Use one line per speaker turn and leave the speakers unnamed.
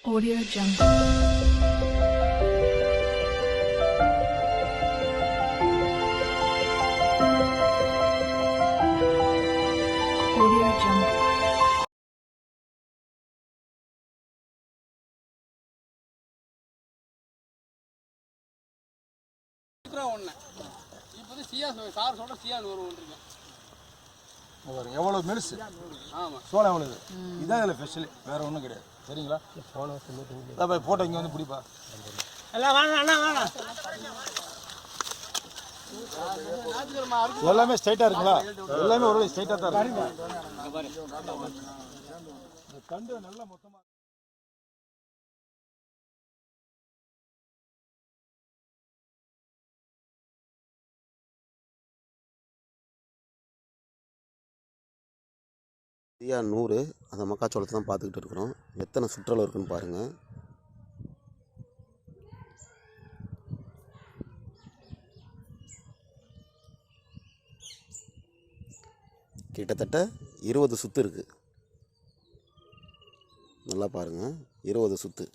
Audio Jungle. Audio Jungle.
எவ்வளோ மெலிசு சோளம் எவ்வளோ இதான் இதில் ஸ்பெஷலு வேறு ஒன்றும் கிடையாது. சரிங்களா? ஃபோட்டோ இங்கே வந்து பிடிப்பா. எல்லாமே ஸ்ட்ரைட்டாக இருக்குங்களா? எல்லாமே ஒரு ஸ்ட்ரைட்டாக தான் இருக்கு. கண்டு நல்லா மொத்தமாக
சரியா 100 அந்த மக்காச்சோளத்தை தான் பார்த்துக்கிட்டு இருக்கிறோம். எத்தனை சுற்றளவு இருக்குன்னு பாருங்கள். கிட்டத்தட்ட 20 சுற்று இருக்குது. நல்லா பாருங்கள், 20 சுற்று.